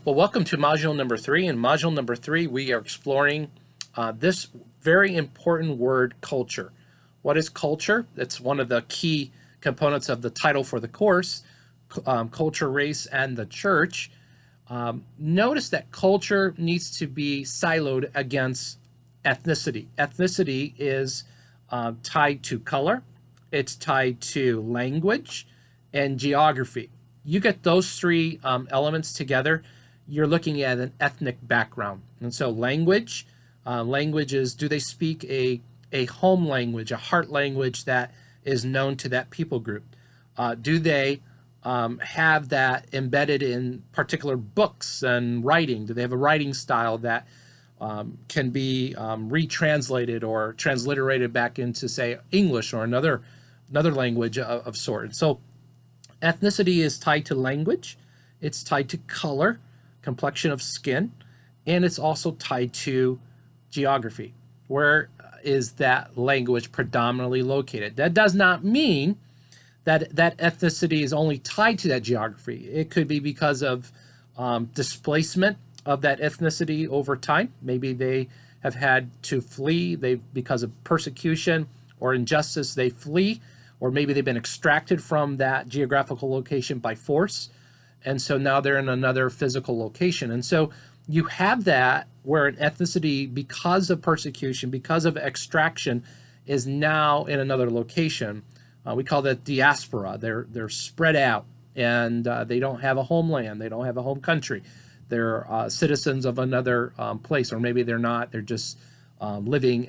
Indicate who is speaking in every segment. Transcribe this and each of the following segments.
Speaker 1: Well, welcome to module number 3. In module number 3, we are exploring this very important word, culture. What is culture? It's one of the key components of the title for the course, Culture, Race, and the Church. Notice that culture needs to be siloed against ethnicity. Ethnicity is tied to color, it's tied to language, and geography. You get those three elements together, you're looking at an ethnic background. And so language is, do they speak a home language, a heart language that is known to that people group? Do they have that embedded in particular books and writing? Do they have a writing style that can be retranslated or transliterated back into, say, English or another language of sort? And so ethnicity is tied to language, it's tied to color, complexion of skin, and it's also tied to geography. Where is that language predominantly located? That does not mean that ethnicity is only tied to that geography. It could be because of displacement of that ethnicity over time. Maybe they have had to flee, because of persecution or injustice, they flee, or maybe they've been extracted from that geographical location by force, and so now they're in another physical location. And so you have that where an ethnicity, because of persecution, because of extraction, is now in another location. We call that diaspora. They're spread out, and they don't have a homeland. They don't have a home country. They're citizens of another place, or maybe they're not. They're just living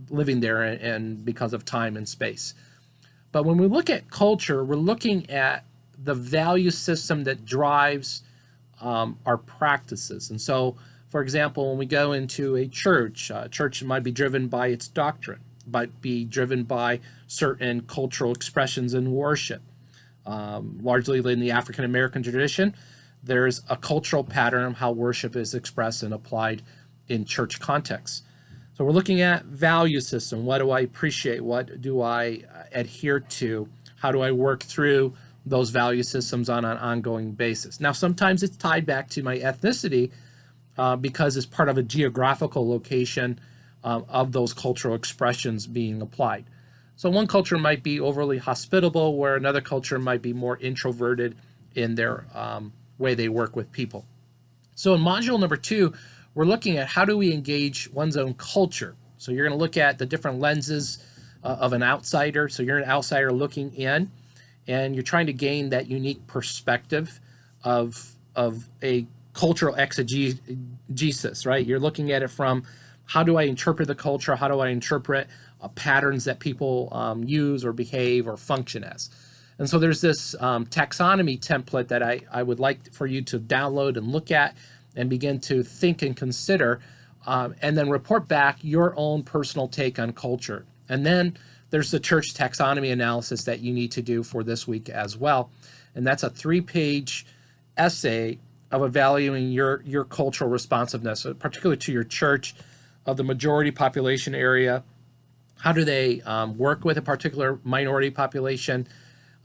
Speaker 1: there, and because of time and space. But when we look at culture, we're looking at the value system that drives our practices. And so, for example, when we go into a church might be driven by its doctrine, might be driven by certain cultural expressions in worship. Largely in the African American tradition, there's a cultural pattern of how worship is expressed and applied in church contexts. So we're looking at value system. What do I appreciate? What do I adhere to? How do I work through those value systems on an ongoing basis? Now, sometimes it's tied back to my ethnicity because it's part of a geographical location of those cultural expressions being applied. So one culture might be overly hospitable, where another culture might be more introverted in their way they work with people. So in module number 2, we're looking at how do we engage one's own culture. So you're going to look at the different lenses of an outsider. So you're an outsider looking in, and you're trying to gain that unique perspective of a cultural exegesis, right? You're looking at it from, how do I interpret the culture? How do I interpret patterns that people use or behave or function as? And so there's this taxonomy template that I would like for you to download and look at and begin to think and consider, and then report back your own personal take on culture. And then there's the church taxonomy analysis that you need to do for this week as well. And that's a 3-page essay of evaluating your cultural responsiveness, particularly to your church, of the majority population area. How do they work with a particular minority population?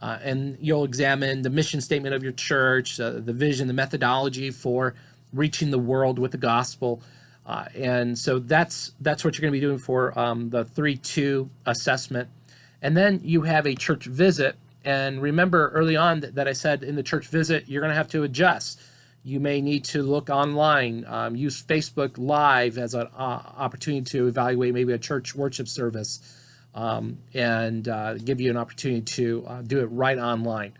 Speaker 1: And you'll examine the mission statement of your church, the vision, the methodology for reaching the world with the gospel. And so that's what you're going to be doing for the 3-2 assessment. And then you have a church visit. And remember early on that I said in the church visit, you're going to have to adjust. You may need to look online, use Facebook Live as an opportunity to evaluate maybe a church worship service, and give you an opportunity to do it right online.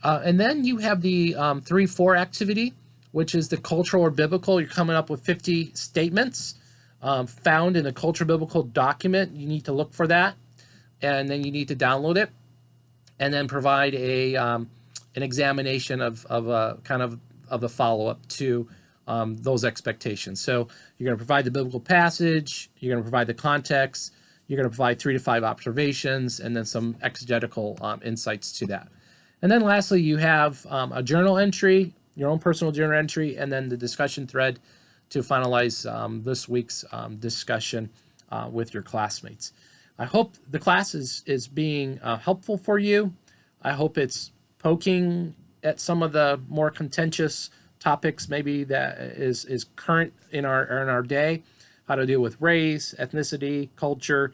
Speaker 1: And then you have the 3-4 activity, which is the cultural or biblical. You're coming up with 50 statements found in a culture biblical document. You need to look for that, and then you need to download it, and then provide an examination of the follow-up to those expectations. So you're going to provide the biblical passage, you're going to provide the context, you're going to provide 3 to 5 observations, and then some exegetical insights to that. And then lastly, you have a journal entry, your own personal journal entry, and then the discussion thread to finalize this week's discussion with your classmates. I hope the class is being helpful for you. I hope it's poking at some of the more contentious topics maybe that is current in our day, how to deal with race, ethnicity, culture.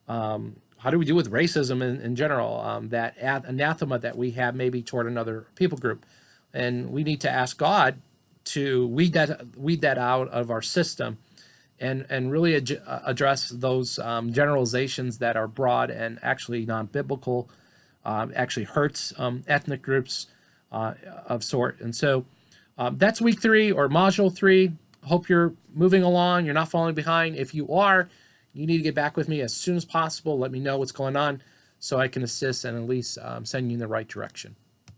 Speaker 1: How do we deal with racism in general? That anathema that we have maybe toward another people group, and we need to ask God to weed that out of our system, and really address those generalizations that are broad and actually non-biblical, actually hurts ethnic groups of sort. And so that's week 3 or module 3. Hope you're moving along. You're not falling behind. If you are, you need to get back with me as soon as possible. Let me know what's going on so I can assist and at least send you in the right direction.